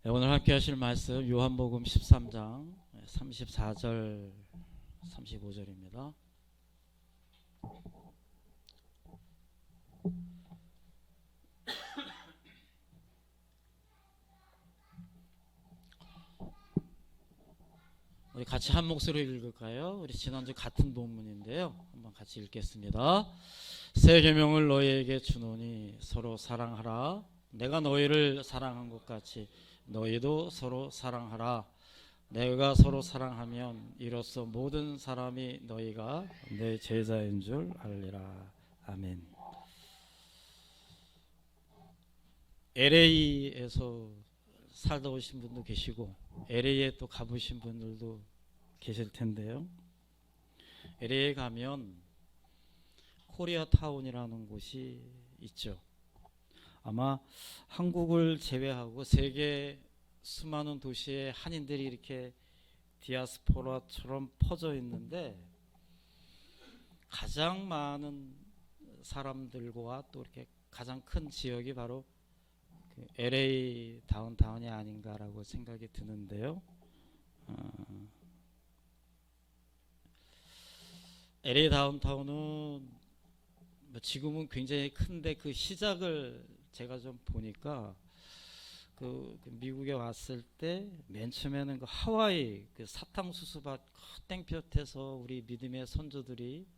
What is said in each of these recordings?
네, 오늘 함께 하실 말씀 요한복음 13장 34절 35절입니다. 우리 같이 한 목소리로 읽을까요? 우리 지난주 같은 본문인데요. 한번 같이 읽겠습니다. 새 계명을 너희에게 주노니 서로 사랑하라. 내가 너희를 사랑한 것 같이 너희도 서로 사랑하라. 내가 서로 사랑하면 이로써 모든 사람이 너희가 내 제자인 줄 알리라. 아멘. LA에서 살다 오신 분도 계시고 LA에 또 가보신 분들도 계실 텐데요. LA에 가면 코리아타운이라는 곳이 있죠. 아마 한국을 제외하고 세계 수많은 도시에 한인들이 이렇게 디아스포라처럼 퍼져 있는데 가장 많은 사람들과 또 이렇게 가장 큰 지역이 바로 그 LA 다운타운이 아닌가라고 생각이 드는데요. LA 다운타운은 지금은 굉장히 큰데 그 시작을 제가 좀 보니까 그 미국에 왔을 때 맨 처음에는 그 하와이 그 사탕수수밭 땡볕에서 우리 믿음의 선조들이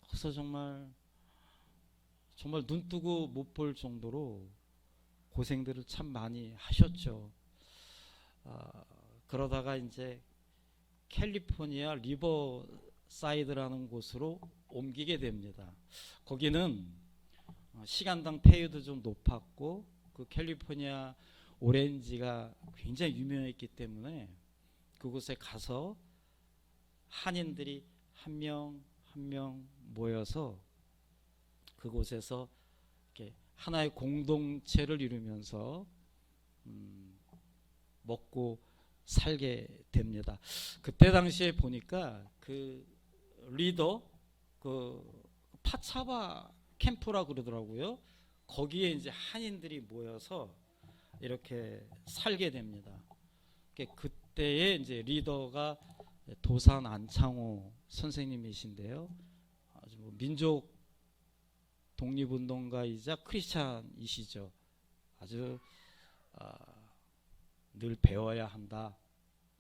거기서 정말 눈 뜨고 못 볼 정도로 고생들을 참 많이 하셨죠. 그러다가 이제 캘리포니아 리버사이드라는 곳으로 옮기게 됩니다. 거기는 시간당 페이도 좀 높았고 그 캘리포니아 오렌지가 굉장히 유명했기 때문에 그곳에 가서 한인들이 한 명 한 명 모여서 그곳에서 이렇게 하나의 공동체를 이루면서 먹고 살게 됩니다. 그때 당시에 보니까 그 리더 그 파차바 캠프라 그러더라고요. 거기에 이제 한인들이 모여서 이렇게 살게 됩니다. 그때의 이제 리더가 도산 안창호 선생님이신데요. 아주 민족 독립운동가이자 크리스찬이시죠. 아주 늘 배워야 한다,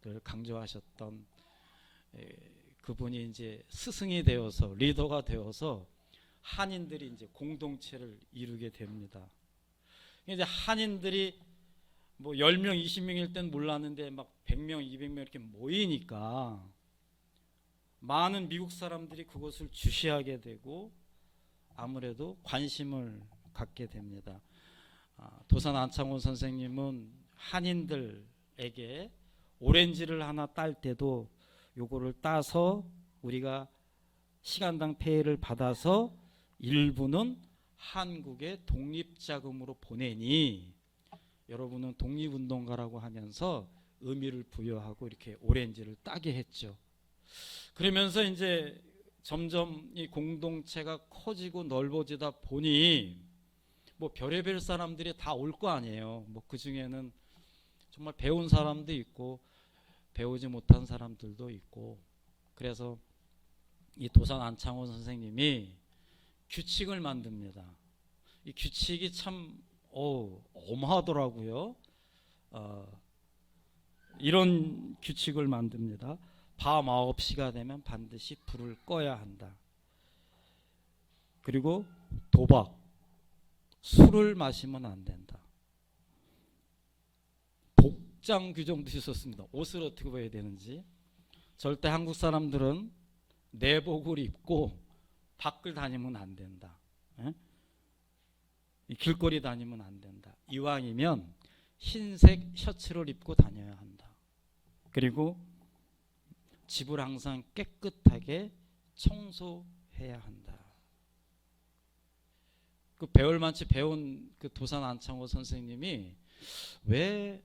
늘 강조하셨던 그분이 이제 스승이 되어서 리더가 되어서 한인들이 이제 공동체를 이루게 됩니다. 이제 한인들이 뭐 10명, 20명일 땐 몰랐는데 막 100명, 200명 이렇게 모이니까 많은 미국 사람들이 그것을 주시하게 되고 아무래도 관심을 갖게 됩니다. 도산 안창호 선생님은 한인들에게 오렌지를 하나 딸 때도 요거를 따서 우리가 시간당 페이를 받아서 일부는 한국의 독립자금으로 보내니 여러분은 독립운동가라고 하면서 의미를 부여하고 이렇게 오렌지를 따게 했죠. 그러면서 이제 점점 이 공동체가 커지고 넓어지다 보니 뭐 별의별 사람들이 다 올 거 아니에요. 뭐 그 중에는 정말 배운 사람도 있고 배우지 못한 사람들도 있고, 그래서 이 도산 안창호 선생님이 규칙을 만듭니다. 이 규칙이 참 어마하더라고요. 이런 규칙을 만듭니다. 밤 9시가 되면 반드시 불을 꺼야 한다. 그리고 도박, 술을 마시면 안 된다. 복장 규정도 있었습니다. 옷을 어떻게 입어야 되는지. 절대 한국 사람들은 내복을 입고 밖을 다니면 안 된다. 길거리 다니면 안 된다. 이왕이면 흰색 셔츠를 입고 다녀야 한다. 그리고 집을 항상 깨끗하게 청소해야 한다. 그 배울만치 배운 그 도산 안창호 선생님이 왜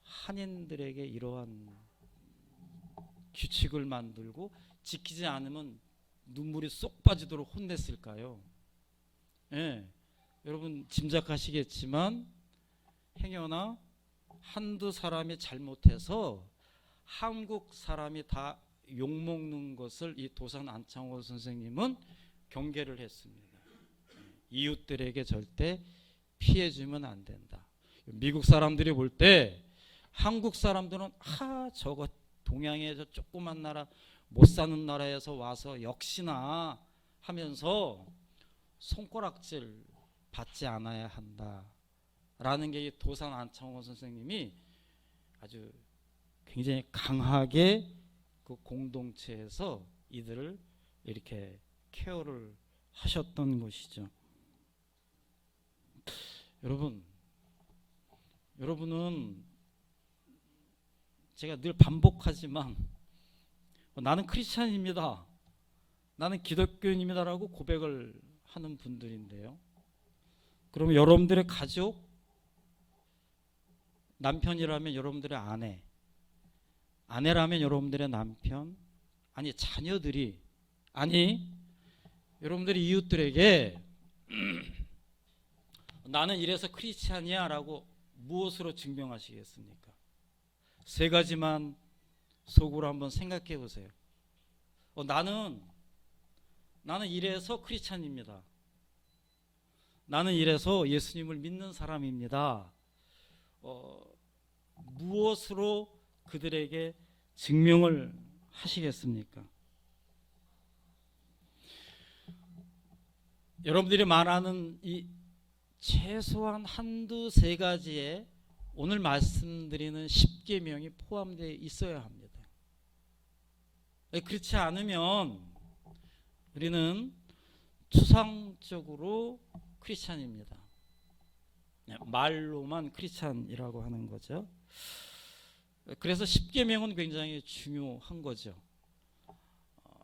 한인들에게 이러한 규칙을 만들고 지키지 않으면 눈물이 쏙 빠지도록 혼냈을까요? 예, 여러분 짐작하시겠지만 행여나 한두 사람이 잘못해서 한국 사람이 다 욕먹는 것을 이 도산 안창호 선생님은 경계를 했습니다. 이웃들에게 절대 피해주면 안 된다. 미국 사람들이 볼 때 한국 사람들은 저거 동양의 저 조그만 나라 못 사는 나라에서 와서 역시나 하면서 손가락질 받지 않아야 한다라는 게 이 도산 안창호 선생님이 아주 굉장히 강하게 그 공동체에서 이들을 이렇게 케어를 하셨던 것이죠. 여러분은 제가 늘 반복하지만 나는 크리스찬입니다, 나는 기독교인입니다라고 고백을 하는 분들인데요. 그러면 여러분들의 가족, 남편이라면 여러분들의 아내, 아내라면 여러분들의 남편, 아니 자녀들이, 아니 여러분들이 이웃들에게 나는 이래서 크리스찬이야 라고 무엇으로 증명하시겠습니까? 세 가지만 속으로 한번 생각해 보세요. 나는 이래서 크리스찬입니다, 나는 이래서 예수님을 믿는 사람입니다. 무엇으로 그들에게 증명을 하시겠습니까? 여러분들이 말하는 이 최소한 한두 세 가지에 오늘 말씀드리는 10계명이 포함되어 있어야 합니다. 그렇지 않으면 우리는 추상적으로 크리스찬입니다. 말로만 크리스찬이라고 하는 거죠. 그래서 10계명은 굉장히 중요한 거죠.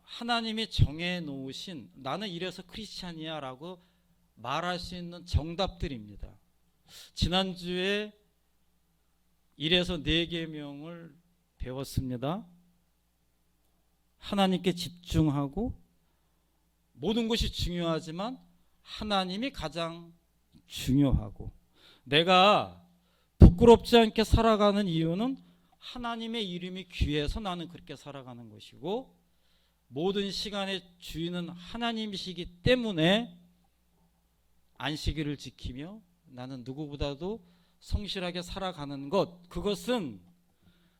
하나님이 정해놓으신 나는 이래서 크리스찬이야 라고 말할 수 있는 정답들입니다. 지난주에 이래서 4계명을 배웠습니다. 하나님께 집중하고, 모든 것이 중요하지만 하나님이 가장 중요하고, 내가 부끄럽지 않게 살아가는 이유는 하나님의 이름이 귀해서 나는 그렇게 살아가는 것이고, 모든 시간의 주인은 하나님이시기 때문에 안식일을 지키며 나는 누구보다도 성실하게 살아가는 것, 그것은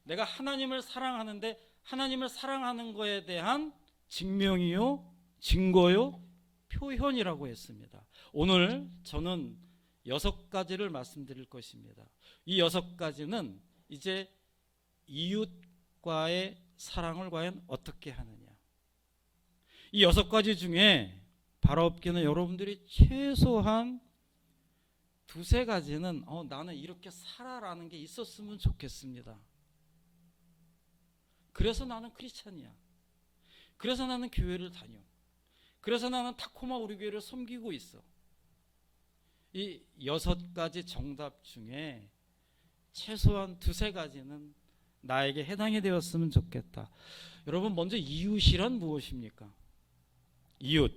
내가 하나님을 사랑하는데 하나님을 사랑하는 것에 대한 증명이요, 증거요, 표현이라고 했습니다. 오늘 저는 6가지를 말씀드릴 것입니다. 이 6가지는 이제 이웃과의 사랑을 과연 어떻게 하느냐, 이 6가지 중에 바라옵기는 여러분들이 최소한 2-3가지는 나는 이렇게 살아라는 게 있었으면 좋겠습니다. 그래서 나는 크리스찬이야, 그래서 나는 교회를 다녀, 그래서 나는 타코마 우리 교회를 섬기고 있어. 이 6가지 정답 중에 최소한 2-3가지는 나에게 해당이 되었으면 좋겠다. 여러분, 먼저 이웃이란 무엇입니까? 이웃,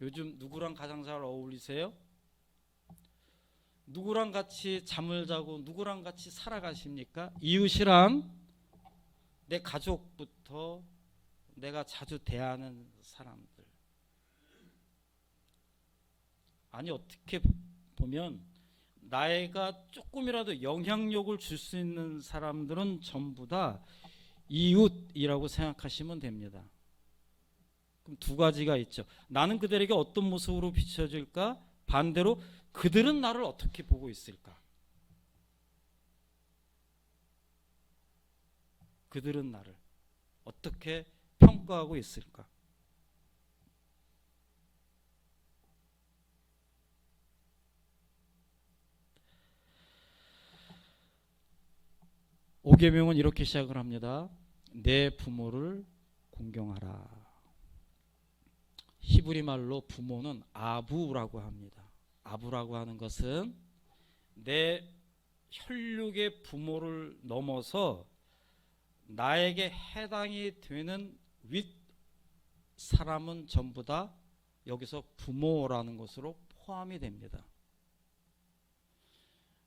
요즘 누구랑 가장 잘 어울리세요? 누구랑 같이 잠을 자고 누구랑 같이 살아가십니까? 이웃이란 내 가족부터 내가 자주 대하는 사람들, 아니 어떻게 보면 나이가 조금이라도 영향력을 줄 수 있는 사람들은 전부 다 이웃이라고 생각하시면 됩니다. 그럼 2가지가 있죠. 나는 그들에게 어떤 모습으로 비춰질까? 반대로 그들은 나를 어떻게 보고 있을까? 그들은 나를 어떻게 평가하고 있을까? 오계명은 이렇게 시작을 합니다. 내 부모를 공경하라. 히브리 말로 부모는 아부라고 합니다. 아부라고 하는 것은 내 혈육의 부모를 넘어서 나에게 해당이 되는 윗 사람은 전부 다 여기서 부모라는 것으로 포함이 됩니다.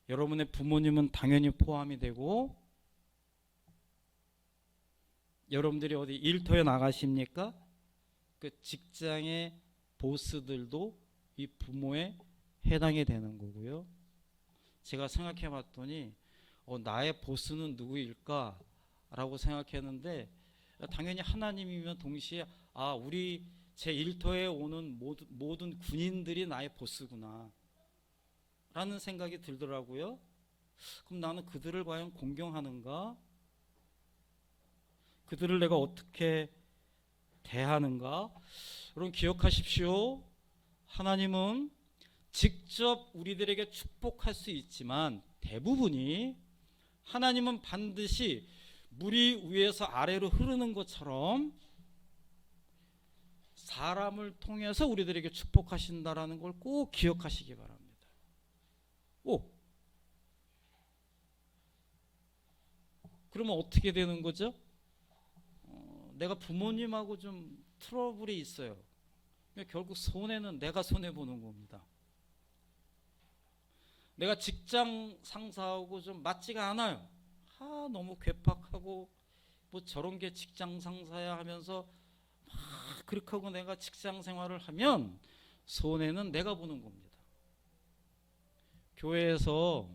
여러분의 부모님은 당연히 포함이 되고, 여러분들이 어디 일터에 나가십니까? 그 직장의 보스들도 이 부모에 해당이 되는 거고요. 제가 생각해 봤더니 나의 보스는 누구일까? 라고 생각했는데, 당연히 하나님이면 동시에 우리 제 일터에 오는 모든 군인들이 나의 보스구나 라는 생각이 들더라고요. 그럼 나는 그들을 과연 공경하는가? 그들을 내가 어떻게 대하는가? 여러분 기억하십시오. 하나님은 직접 우리들에게 축복할 수 있지만 대부분이 하나님은 반드시 물이 위에서 아래로 흐르는 것처럼 사람을 통해서 우리들에게 축복하신다라는 걸 꼭 기억하시기 바랍니다. 그러면 어떻게 되는 거죠? 내가 부모님하고 좀 트러블이 있어요. 결국 손해는 내가 손해보는 겁니다. 내가 직장 상사하고 좀 맞지가 않아요. 너무 괴팍하고 뭐 저런 게 직장 상사야 하면서 막 그렇게 하고 내가 직장 생활을 하면 손해는 내가 보는 겁니다. 교회에서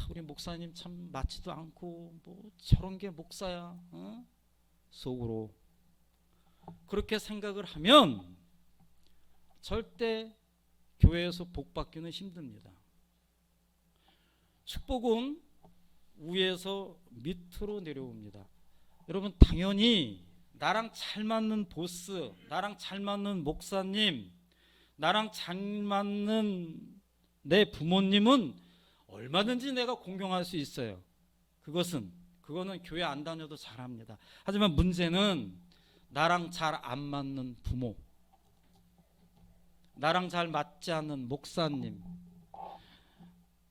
우리 목사님 참 맞지도 않고 뭐 저런 게 목사야, 속으로 그렇게 생각을 하면 절대 교회에서 복 받기는 힘듭니다. 축복은 위에서 밑으로 내려옵니다. 여러분 당연히 나랑 잘 맞는 보스, 나랑 잘 맞는 목사님, 나랑 잘 맞는 내 부모님은 얼마든지 내가 공경할 수 있어요. 그거는 교회 안 다녀도 잘합니다. 하지만 문제는 나랑 잘 안 맞는 부모, 나랑 잘 맞지 않는 목사님,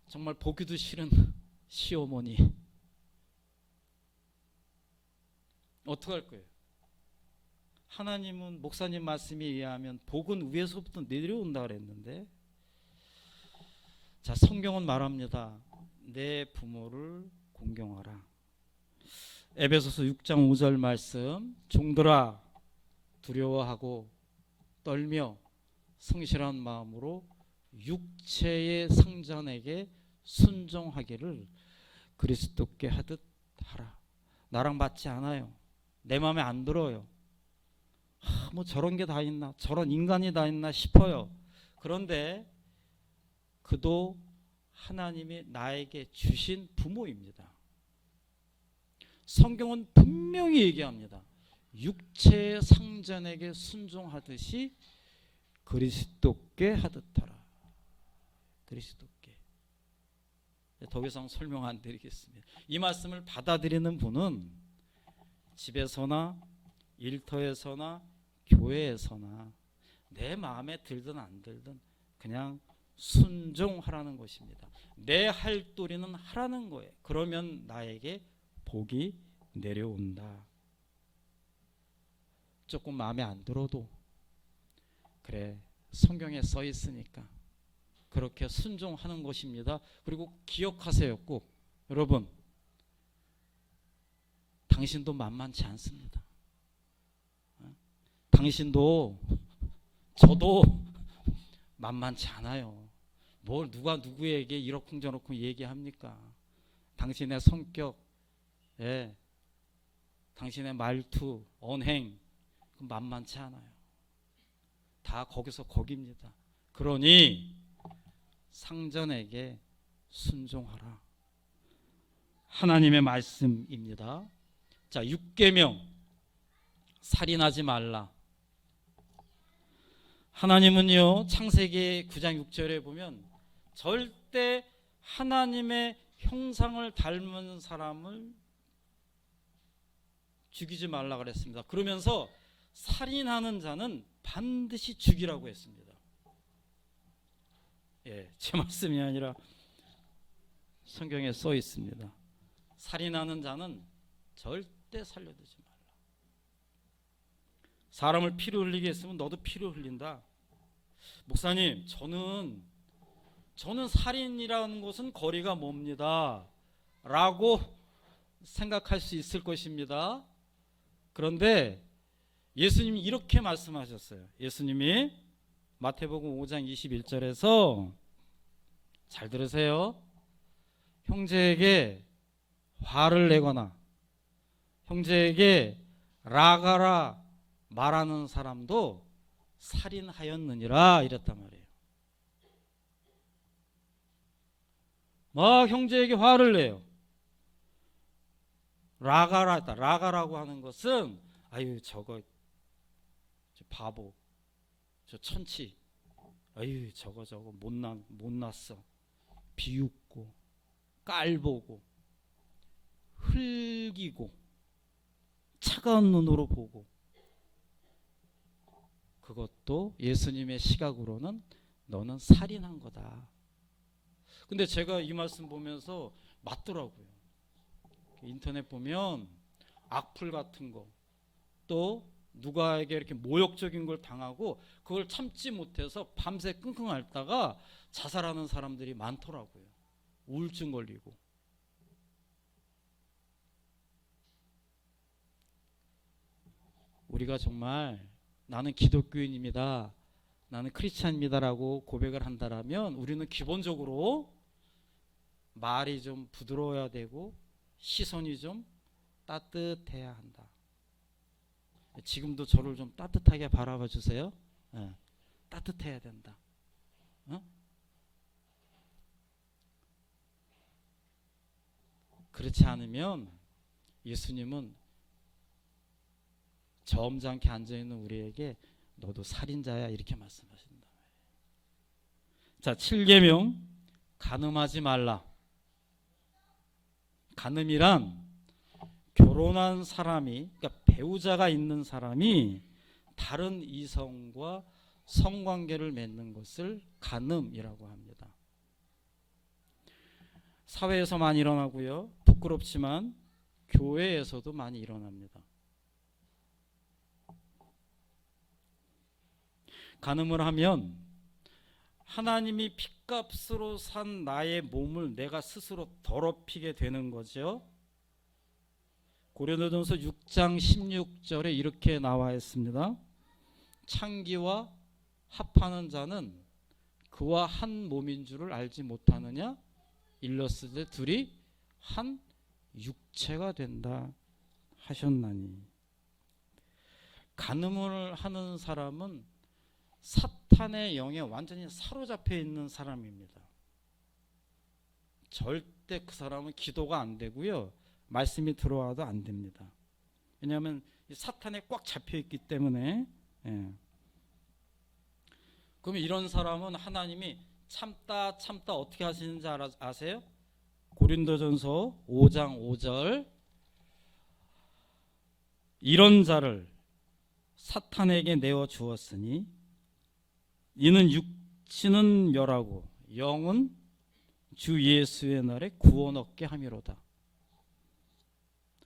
정말 보기도 싫은 시어머니, 어떡할 거예요? 하나님은 목사님 말씀에 의하면 복은 위에서부터 내려온다 그랬는데, 자 성경은 말합니다. 내 부모를 공경하라. 에베소서 6장 5절 말씀, 종들아 두려워하고 떨며 성실한 마음으로 육체의 상전에게 순종하기를 그리스도께 하듯 하라. 나랑 맞지 않아요. 내 마음에 안 들어요. 뭐 저런 게 다 있나, 저런 인간이 다 있나 싶어요. 그런데 그도 하나님이 나에게 주신 부모입니다. 성경은 분명히 얘기합니다. 육체의 상전에게 순종하듯이 그리스도께 하듯 하라. 그리스도께. 더 이상 설명 안 드리겠습니다. 이 말씀을 받아들이는 분은 집에서나 일터에서나 교회에서나 내 마음에 들든 안 들든 그냥 순종하라는 것입니다. 내 할 도리는 하라는 거예요. 그러면 나에게 복이 내려온다. 조금 마음에 안 들어도 그래 성경에 써 있으니까 그렇게 순종하는 것입니다. 그리고 기억하세요. 꼭 여러분, 당신도 만만치 않습니다. 당신도 저도 만만치 않아요. 뭘 누가 누구에게 이러쿵저러쿵 얘기합니까? 당신의 성격, 당신의 말투, 언행 만만치 않아요. 다 거기서 거기입니다. 그러니 상전에게 순종하라. 하나님의 말씀입니다. 자, 6계명 살인하지 말라. 하나님은요 창세기 9장 6절에 보면 절대 하나님의 형상을 닮은 사람을 죽이지 말라 그랬습니다. 그러면서 살인하는 자는 반드시 죽이라고 했습니다. 제 말씀이 아니라 성경에 써 있습니다. 살인하는 자는 절대 살려두지 말라. 사람을 피로 흘리게 했으면 너도 피로 흘린다. 목사님, 저는 저는 살인이라는 것은 거리가 멉니다 라고 생각할 수 있을 것입니다. 그런데 예수님이 이렇게 말씀하셨어요. 예수님이 마태복음 5장 21절에서 잘 들으세요. 형제에게 화를 내거나 형제에게 라가라 말하는 사람도 살인하였느니라 이랬단 말이에요. 막 형제에게 화를 내요. 라가라 했다. 라가라고 하는 것은 아유 저거 저 바보 저 천치 아유 저거 못났어 비웃고 깔보고 흘기고 차가운 눈으로 보고 그것도 예수님의 시각으로는 너는 살인한 거다. 근데 제가 이 말씀 보면서 맞더라고요. 인터넷 보면 악플 같은 거 또 누가에게 이렇게 모욕적인 걸 당하고 그걸 참지 못해서 밤새 끙끙 앓다가 자살하는 사람들이 많더라고요. 우울증 걸리고. 우리가 정말 나는 기독교인입니다, 나는 크리스찬입니다라고 고백을 한다라면 우리는 기본적으로 말이 좀 부드러워야 되고 시선이 좀 따뜻해야 한다. 지금도 저를 좀 따뜻하게 바라봐 주세요. 네. 따뜻해야 된다. 어? 그렇지 않으면 예수님은 점잖게 앉아있는 우리에게 너도 살인자야 이렇게 말씀하신다. 자, 7계명 간음하지 말라. 간음이란 결혼한 사람이, 그러니까 배우자가 있는 사람이 다른 이성과 성관계를 맺는 것을 간음이라고 합니다. 사회에서 많이 일어나고요. 부끄럽지만 교회에서도 많이 일어납니다. 간음을 하면 하나님이 핏값으로 산 나의 몸을 내가 스스로 더럽히게 되는 거죠. 고린도전서 6장 16절에 이렇게 나와 있습니다. 창기와 합하는 자는 그와 한 몸인 줄을 알지 못하느냐? 일렀으되 둘이 한 육체가 된다 하셨나니. 간음을 하는 사람은 사탄의 영에 완전히 사로잡혀 있는 사람입니다. 절대 그 사람은 기도가 안 되고요. 말씀이 들어와도 안 됩니다. 왜냐하면 사탄에 꽉 잡혀 있기 때문에. 예. 그럼 이런 사람은 하나님이 참다 어떻게 하시는지 아세요? 고린도전서 5장 5절 이런 자를 사탄에게 내어 주었으니 이는 육신은 멸하고 영은 주 예수의 날에 구원 얻게 함이로다.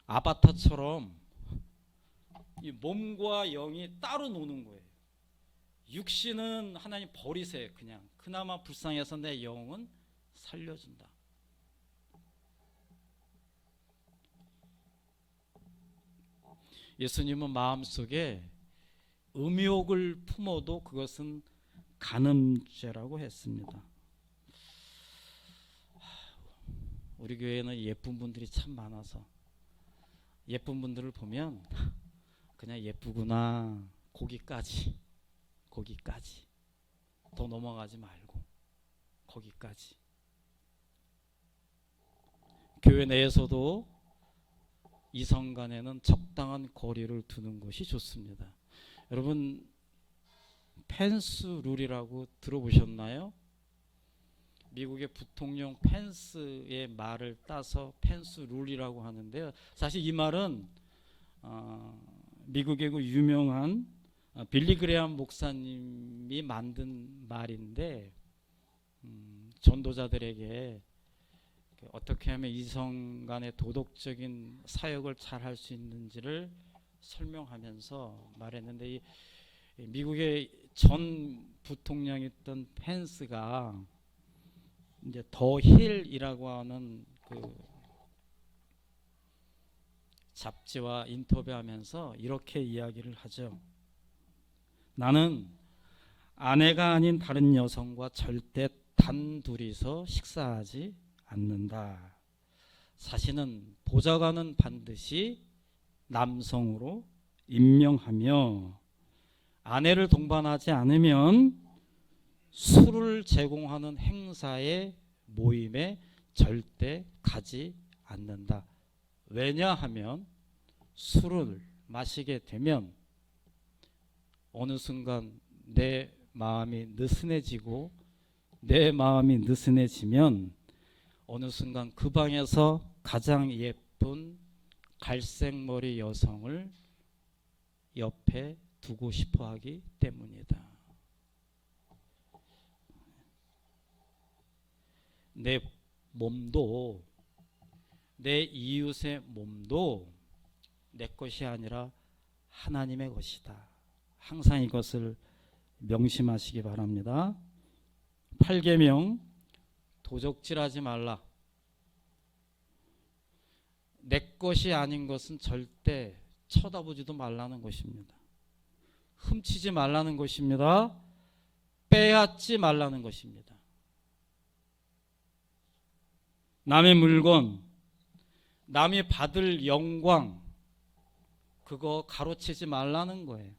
아바타처럼 이 몸과 영이 따로 노는 거예요. 육신은 하나님 버리세요. 그냥 그나마 불쌍해서 내 영은 살려준다. 예수님은 마음속에 음욕을 품어도 그것은 간음죄라고 했습니다. 우리 교회는 예쁜 분들이 참 많아서 예쁜 분들을 보면 그냥 예쁘구나 거기까지 더 넘어가지 말고 거기까지. 교회 내에서도 이성 간에는 적당한 거리를 두는 것이 좋습니다. 여러분 펜스 룰이라고 들어보셨나요? 미국의 부통령 펜스의 말을 따서 펜스 룰이라고 하는데요. 사실 이 말은 미국의 그 유명한 빌리 그레함 목사님이 만든 말인데 전도자들에게 어떻게 하면 이성 간의 도덕적인 사역을 잘 할 수 있는지를 설명하면서 말했는데 이 미국의 전 부통령이었던 펜스가 이제 더 힐이라고 하는 그 잡지와 인터뷰하면서 이렇게 이야기를 하죠. 나는 아내가 아닌 다른 여성과 절대 단둘이서 식사하지 않는다. 자신은 보좌관은 반드시 남성으로 임명하며 아내를 동반하지 않으면 술을 제공하는 행사의 모임에 절대 가지 않는다. 왜냐하면 술을 마시게 되면 어느 순간 내 마음이 느슨해지고 내 마음이 느슨해지면 어느 순간 그 방에서 가장 예쁜 갈색머리 여성을 옆에 두고 싶어 하기 때문이다. 내 몸도 내 이웃의 몸도 내 것이 아니라 하나님의 것이다. 항상 이것을 명심하시기 바랍니다. 8계명 도적질하지 말라. 내 것이 아닌 것은 절대 쳐다보지도 말라는 것입니다. 훔치지 말라는 것입니다. 빼앗지 말라는 것입니다. 남의 물건, 남이 받을 영광, 그거 가로채지 말라는 거예요.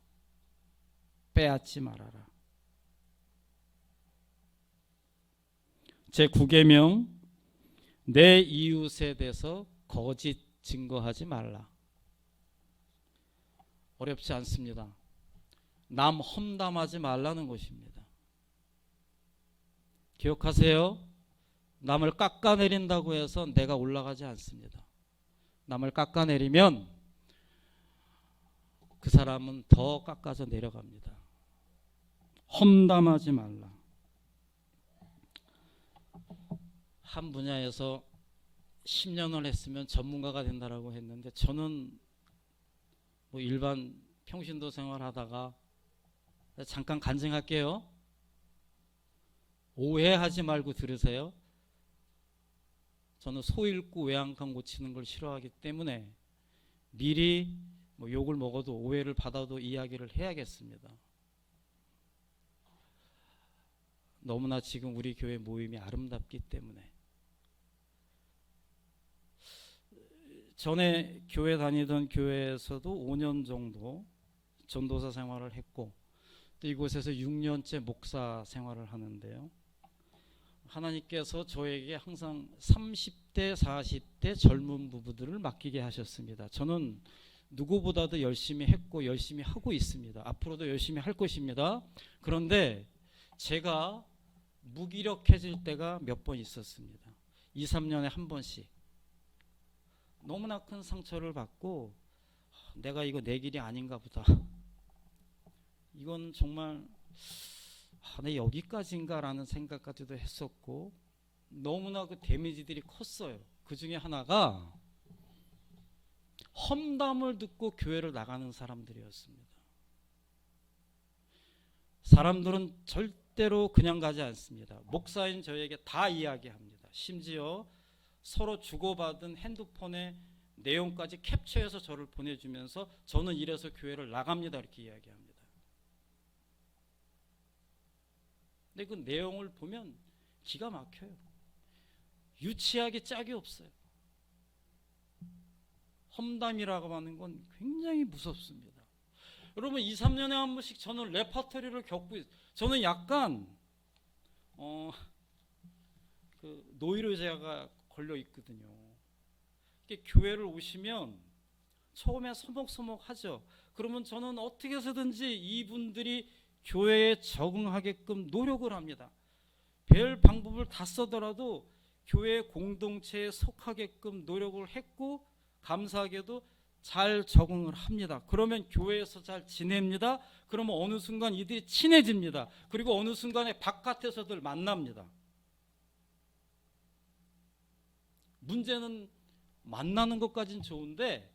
빼앗지 말아라. 제9계명 내 이웃에 대해서 거짓 증거하지 말라. 어렵지 않습니다. 남 험담하지 말라는 것입니다. 기억하세요. 남을 깎아내린다고 해서 내가 올라가지 않습니다. 남을 깎아내리면 그 사람은 더 깎아서 내려갑니다. 험담하지 말라. 한 분야에서 10년을 했으면 전문가가 된다라고 했는데 저는 뭐 일반 평신도 생활하다가 잠깐 간증할게요. 오해하지 말고 들으세요. 저는 소 잃고 외양간 고치는 걸 싫어하기 때문에 미리 뭐 욕을 먹어도 오해를 받아도 이야기를 해야겠습니다. 너무나 지금 우리 교회 모임이 아름답기 때문에. 전에 교회 다니던 교회에서도 5년 정도 전도사 생활을 했고 또 이곳에서 6년째 목사 생활을 하는데요. 하나님께서 저에게 항상 30대 40대 젊은 부부들을 맡기게 하셨습니다. 저는 누구보다도 열심히 했고 열심히 하고 있습니다. 앞으로도 열심히 할 것입니다. 그런데 제가 무기력해질 때가 몇 번 있었습니다. 2, 3년에 한 번씩. 너무나 큰 상처를 받고 내가 이거 내 길이 아닌가 보다. 이건 정말 내 여기까지인가 라는 생각까지도 했었고 너무나 그 데미지들이 컸어요. 그 중에 하나가 험담을 듣고 교회를 나가는 사람들이었습니다. 사람들은 절대로 그냥 가지 않습니다. 목사인 저에게 다 이야기합니다. 심지어 서로 주고받은 핸드폰의 내용까지 캡처해서 저를 보내주면서 저는 이래서 교회를 나갑니다 이렇게 이야기합니다. 근데 그 내용을 보면 기가 막혀요. 유치하게 짝이 없어요. 험담이라고 하는 건 굉장히 무섭습니다. 여러분 2, 3년에 한 번씩 저는 레퍼토리를 겪고 있어요. 저는 약간 그 노이로제가 걸려 있거든요. 이렇게 교회를 오시면 처음에 서먹서먹하죠. 그러면 저는 어떻게 해서든지 이분들이 교회에 적응하게끔 노력을 합니다. 별 방법을 다 써더라도 교회 공동체에 속하게끔 노력을 했고 감사하게도 잘 적응을 합니다. 그러면 교회에서 잘 지냅니다. 그러면 어느 순간 이들이 친해집니다. 그리고 어느 순간에 바깥에서들 만납니다. 문제는 만나는 것까지는 좋은데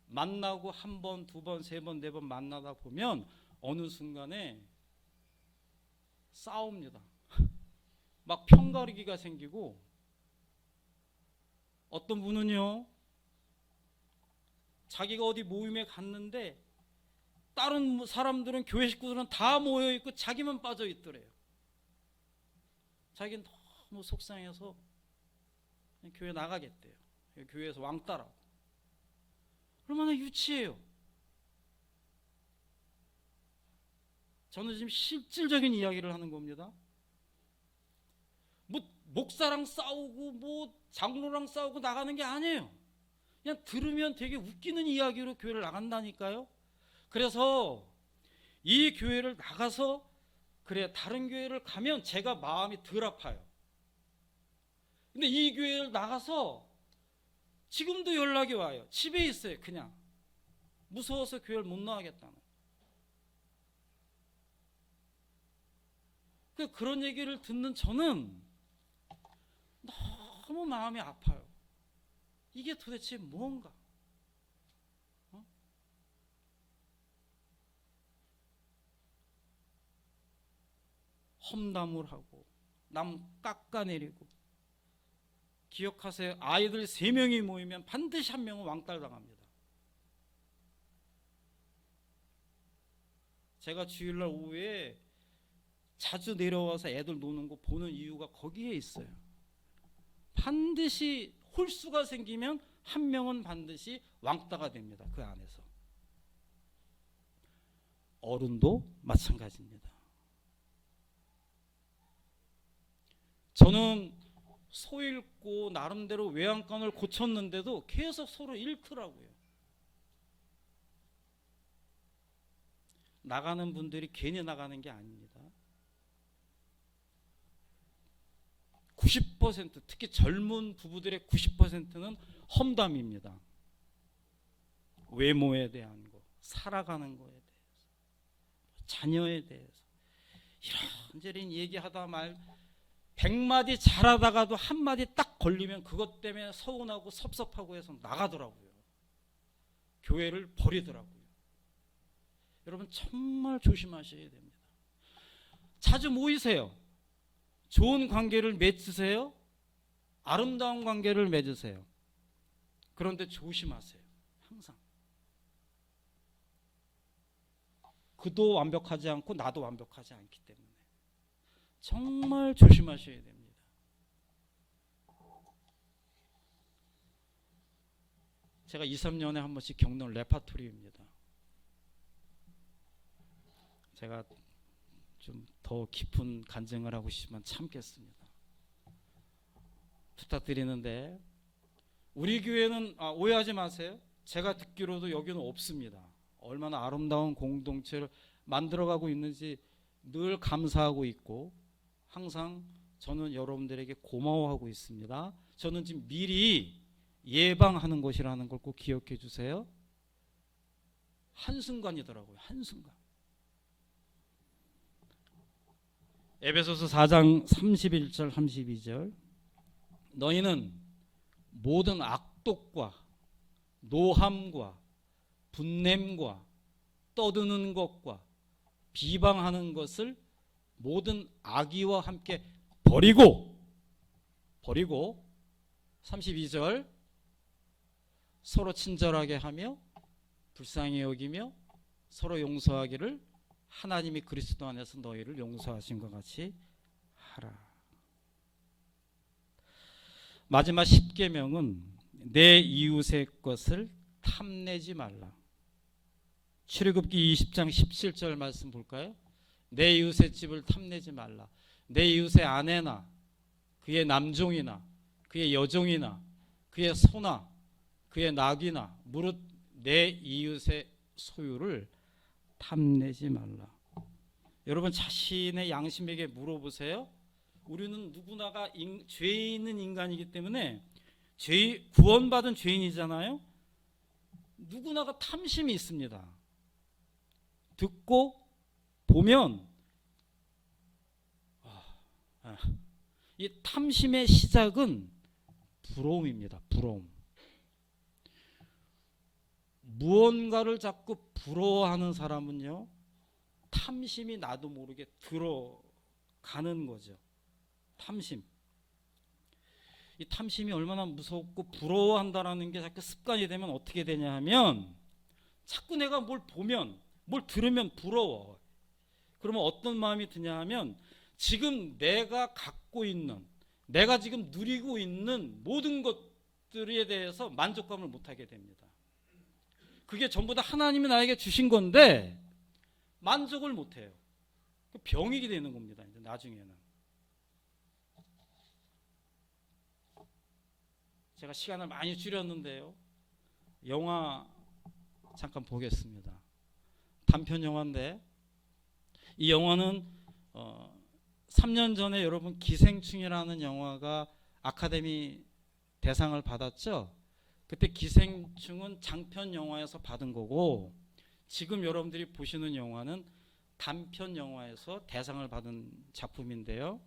만나고 한 번, 두 번, 세 번, 네 번 만나다 보면 어느 순간에 싸웁니다. 막 편가르기가 생기고, 어떤 분은요 자기가 어디 모임에 갔는데 다른 사람들은, 교회 식구들은 다 모여 있고 자기만 빠져 있더래요. 자기는 너무 속상해서 그냥 교회 나가겠대요. 교회에서 왕따라고. 얼마나 유치해요. 저는 지금 실질적인 이야기를 하는 겁니다. 뭐 목사랑 싸우고 뭐 장로랑 싸우고 나가는 게 아니에요. 그냥 들으면 되게 웃기는 이야기로 교회를 나간다니까요. 그래서 이 교회를 나가서 그래 다른 교회를 가면 제가 마음이 덜 아파요. 근데 이 교회를 나가서 지금도 연락이 와요. 집에 있어요. 그냥 무서워서 교회를 못 나가겠다는. 그런 얘기를 듣는 저는 너무 마음이 아파요. 이게 도대체 뭔가? 험담을 하고 남 깎아내리고. 기억하세요. 아이들 3명이 모이면 반드시 한 명은 왕따당합니다. 제가 주일날 오후에 자주 내려와서 애들 노는 거 보는 이유가 거기에 있어요. 반드시 홀수가 생기면 한 명은 반드시 왕따가 됩니다. 그 안에서. 어른도 마찬가지입니다. 저는 소 잃고 나름대로 외양간을 고쳤는데도 계속 소를 잃더라고요. 나가는 분들이 괜히 나가는 게 아닙니다. 90%, 특히 젊은 부부들의 90%는 험담입니다. 외모에 대한 거, 살아가는 거에 대해서, 자녀에 대해서 이런저런 얘기하다 말 100마디 잘하다가도 한마디 딱 걸리면 그것 때문에 서운하고 섭섭하고 해서 나가더라고요. 교회를 버리더라고요. 여러분 정말 조심하셔야 됩니다. 자주 모이세요. 좋은 관계를 맺으세요. 아름다운 관계를 맺으세요. 그런데 조심하세요. 항상. 그도 완벽하지 않고 나도 완벽하지 않기 때문에 정말 조심하셔야 됩니다. 제가 2, 3년에 한 번씩 겪는 레파토리입니다. 제가 좀 더 깊은 간증을 하고 싶지만 참겠습니다. 부탁드리는데, 우리 교회는 오해하지 마세요. 제가 듣기로도 여기는 없습니다. 얼마나 아름다운 공동체를 만들어가고 있는지 늘 감사하고 있고 항상 저는 여러분들에게 고마워하고 있습니다. 저는 지금 미리 예방하는 것이라는 걸 꼭 기억해 주세요. 한순간이더라고요. 한순간. 에베소서 4장 31절 32절 너희는 모든 악독과 노함과 분냄과 떠드는 것과 비방하는 것을 모든 악의와 함께 버리고 32절 서로 친절하게 하며 불쌍히 여기며 서로 용서하기를 하나님이 그리스도 안에서 너희를 용서하신 것 같이 하라. 마지막 10계명은 내 이웃의 것을 탐내지 말라. 출애굽기 20장 17절 말씀 볼까요? 내 이웃의 집을 탐내지 말라. 내 이웃의 아내나 그의 남종이나 그의 여종이나 그의 소나 그의 낙이나 무릇 내 이웃의 소유를 탐내지 말라. 여러분 자신의 양심에게 물어보세요. 우리는 누구나가 죄 있는 인간이기 때문에 구원받은 죄인이잖아요. 누구나가 탐심이 있습니다. 듣고 보면 이 탐심의 시작은 부러움입니다. 부러움. 무언가를 자꾸 부러워하는 사람은요, 탐심이 나도 모르게 들어가는 거죠. 탐심. 이 탐심이 얼마나 무섭고 부러워한다라는 게 자꾸 습관이 되면 어떻게 되냐 하면 자꾸 내가 뭘 보면 뭘 들으면 부러워. 그러면 어떤 마음이 드냐 하면 지금 내가 갖고 있는 내가 지금 누리고 있는 모든 것들에 대해서 만족감을 못하게 됩니다. 그게 전부 다 하나님이 나에게 주신 건데 만족을 못해요. 병이 되는 겁니다. 이제 나중에는. 제가 시간을 많이 줄였는데요. 영화 잠깐 보겠습니다. 단편 영화인데 이 영화는 3년 전에 여러분 기생충이라는 영화가 아카데미 대상을 받았죠. 그때 기생충은 장편 영화에서 받은 거고 지금 여러분들이 보시는 영화는 단편 영화에서 대상을 받은 작품인데요.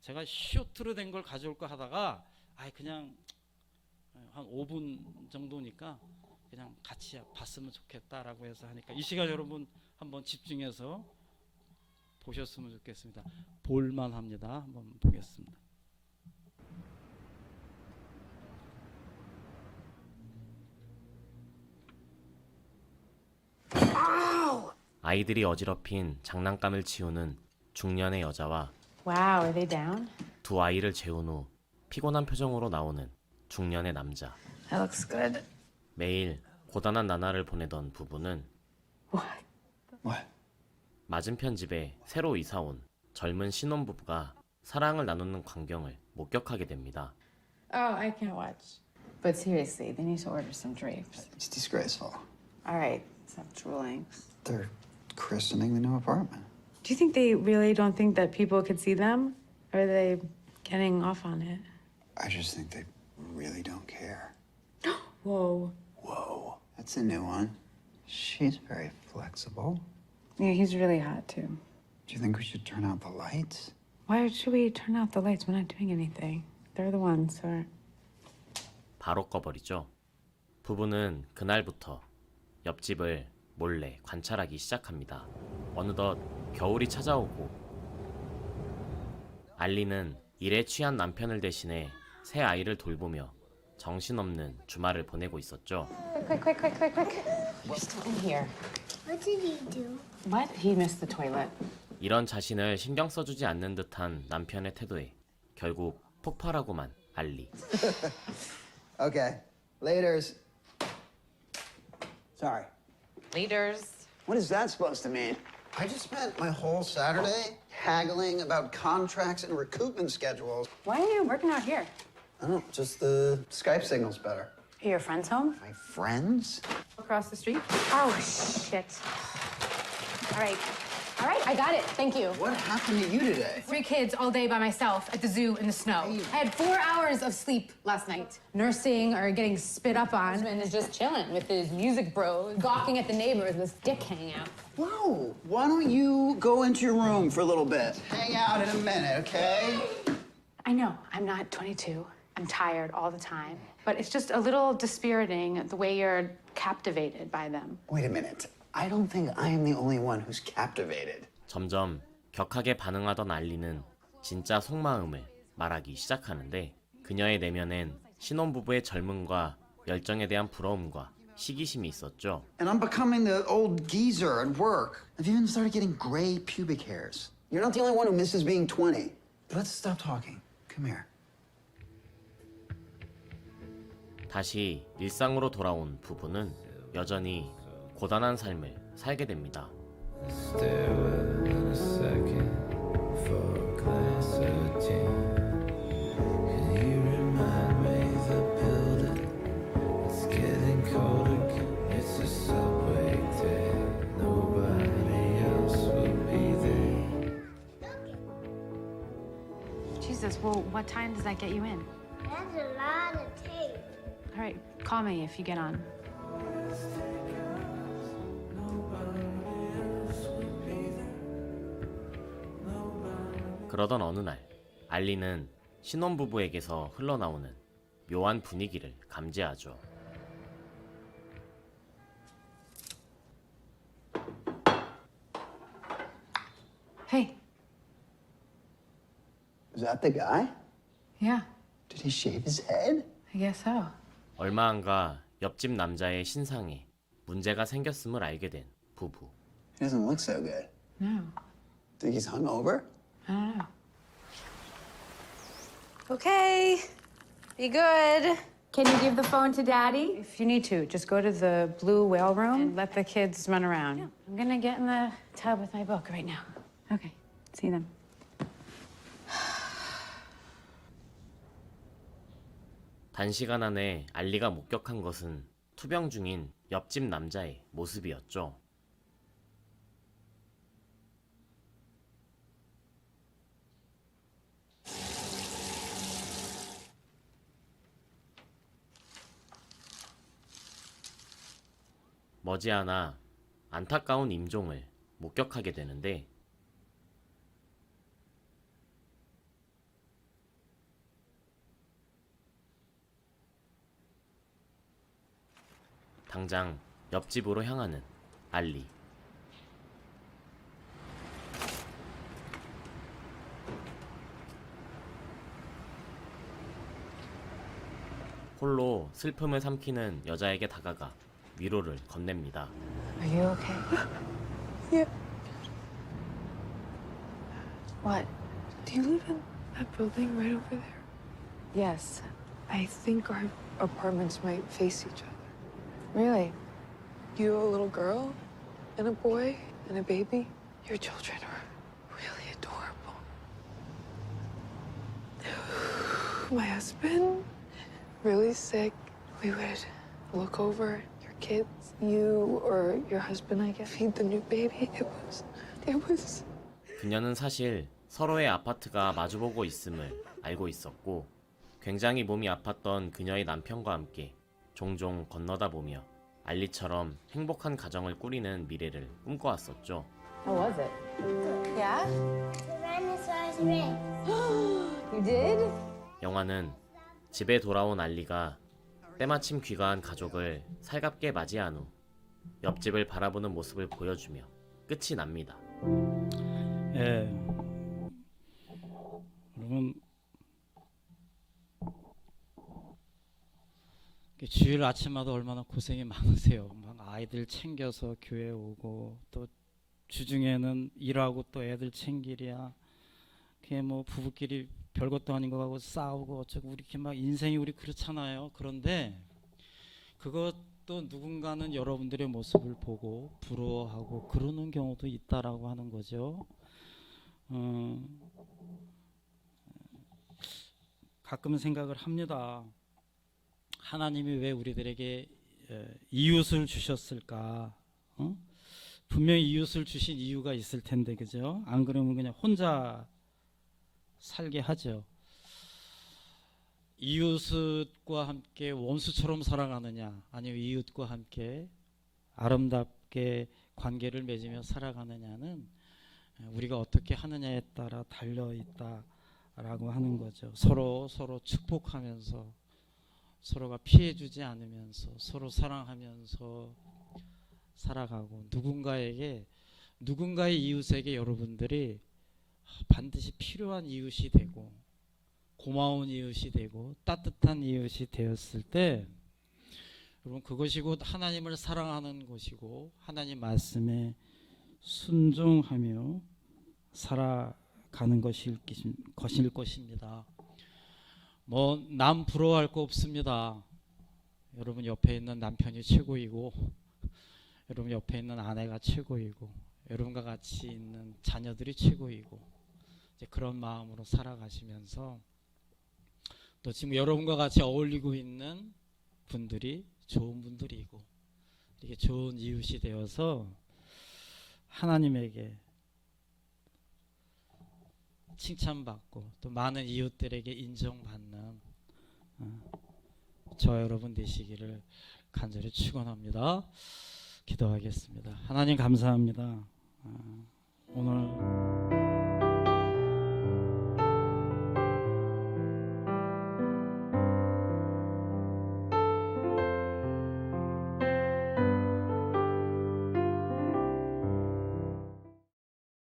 제가 쇼트로 된 걸 가져올까 하다가 그냥 한 5분 정도니까 그냥 같이 봤으면 좋겠다라고 해서 하니까 이 시간 여러분 한번 집중해서 보셨으면 좋겠습니다. 볼만합니다. 한번 보겠습니다. 아이들이 어지럽힌 장난감을 치우는 중년의 여자와 Wow, are they down? 두 아이를 재운 후 피곤한 표정으로 나오는 중년의 남자. That looks good. 매일 고단한 나날을 보내던 부부는 What? 맞은편 집에 새로 이사온 젊은 신혼부부가 사랑을 나누는 광경을 목격하게 됩니다. Oh, I can't watch. But seriously, they need to order some drapes. It's disgraceful. All right, stop drooling. They're christening the new apartment. Do you think they really don't think that people could see them? Or are they getting off on it? I just think they really don't care. Whoa. Whoa. That's a new one. She's very flexible. Yeah, he's really hot too. Do you think we should turn out the lights? Why should we turn out the lights? We're not doing anything. They're the ones who are... 바로 꺼버리죠. 부부는 그날부터 옆집을 몰래 관찰하기 시작합니다. 어느덧 겨울이 찾아오고 알리는 일에 취한 남편을 대신해 새 아이를 돌보며 정신없는 주말을 보내고 있었죠. Quick. We're still in here. What did he do? What? He missed the toilet. 이런 자신을 신경 써주지 않는 듯한 남편의 태도에 결국 폭발하고만 알리. Okay. Laters. Sorry. Leaders. What is that supposed to mean? I just spent my whole Saturday haggling about contracts and recoupment schedules. Why are you working out here? I don't know, just the Skype signal's better. Are your friends home? My friends? Across the street? Oh, shit. All right, I got it. Thank you. What happened to you today? 3 kids all day by myself at the zoo in the snow. I had 4 hours of sleep last night. Nursing or getting spit up on. Husband is just chilling with his music bros. Gawking at the neighbors with his dick hanging out. Whoa, why don't you go into your room for a little bit? Hang out in a minute, okay? I know, I'm not 22. I'm tired all the time. But it's just a little dispiriting the way you're captivated by them. Wait a minute. I don't think I am the only one who's captivated. 점점 격하게 반응하던 알리는 진짜 속마음을 말하기 시작하는데 그녀의 내면엔 신혼부부의 젊음과 열정에 대한 부러움과 시기심이 있었죠. And I'm becoming the old geezer at work. I've even started getting gray pubic hairs. You're not the only one who misses being 20. Let's stop talking. Come here. 다시 일상으로 돌아온 부부는 여전히 고단한 삶을 살게 됩니다. Stairwell in a second for a glass of gin. Can you remind me the building? It's getting cold again. It's a subway day. Nobody else will be there. Jesus, well, what time does that get you in? That's a lot of tape. All right, call me if you get on. 그러던 어느 날 알리는 신혼부부에게서 흘러나오는 묘한 분위기를 감지하죠. Hey. Was that the guy? Yeah, Did he shave his head? I guess so. 얼마 안가 옆집 남자의 신상에 문제가 생겼음을 알게 된 부부. He doesn't look so good. No, Think he's hungover? I don't know. Okay, be good. Can you give the phone to Daddy? If you need to, just go to the blue whale room and let the kids run around. I'm gonna get in the tub with my book right now. Okay, see them. 단시간 안에 알리가 목격한 것은 투병 중인 옆집 남자의 모습이었죠. 머지않아 안타까운 임종을 목격하게 되는데 당장 옆집으로 향하는 알리. 홀로 슬픔을 삼키는 여자에게 다가가 위로를 건넵니다. Are you okay? Yeah. What? Do you live in that building right over there? Yes. I think our apartments might face each other. Really? You have a little girl and a boy and a baby. Your children are really adorable. My husband, really sick. We would look over your kids, you or your husband, I guess, feed the new baby. It was. 그녀는 사실 서로의 아파트가 마주보고 있음을 알고 있었고 굉장히 몸이 아팠던 그녀의 남편과 함께 종종 건너다 보며 알리처럼 행복한 가정을 꾸리는 미래를 꿈꿔왔었죠. How was it? Yeah? Tyrannosaurus Rex. You did? 영화는 집에 돌아온 알리가 때마침 귀가한 가족을 살갑게 맞이한 후 옆집을 바라보는 모습을 보여주며 끝이 납니다. 예. 여러분 주일 아침마다 얼마나 고생이 많으세요. 막 아이들 챙겨서 교회 오고 또 주중에는 일하고 또 애들 챙기랴. 그게 뭐 부부끼리 별것도 아닌 거 하고 싸우고 어쩌고 우리 이렇게 막 인생이 우리 그렇잖아요. 그런데 그것도 누군가는 여러분들의 모습을 보고 부러워하고 그러는 경우도 있다라고 하는 거죠. 가끔 생각을 합니다. 하나님이 왜 우리들에게 이웃을 주셨을까? 분명히 이웃을 주신 이유가 있을 텐데, 그죠? 안 그러면 그냥 혼자 살게 하죠. 이웃과 함께 원수처럼 살아가느냐, 아니면 이웃과 함께 아름답게 관계를 맺으며 살아가느냐는 우리가 어떻게 하느냐에 따라 달려 있다라고 하는 거죠. 서로 축복하면서 서로가 피해주지 않으면서 서로 사랑하면서 살아가고 누군가의 이웃에게 여러분들이 반드시 필요한 이웃이 되고 고마운 이웃이 되고 따뜻한 이웃이 되었을 때 여러분 그것이 곧 하나님을 사랑하는 것이고 하나님 말씀에 순종하며 살아가는 것일 것입니다. 뭐 남 부러워할 거 없습니다. 여러분 옆에 있는 남편이 최고이고 여러분 옆에 있는 아내가 최고이고 여러분과 같이 있는 자녀들이 최고이고 이제 그런 마음으로 살아가시면서 또 지금 여러분과 같이 어울리고 있는 분들이 좋은 분들이고 이렇게 좋은 이웃이 되어서 하나님에게 칭찬받고 또 많은 이웃들에게 인정받는 저 여러분 되시기를 간절히 축원합니다. 기도하겠습니다. 하나님 감사합니다. 오늘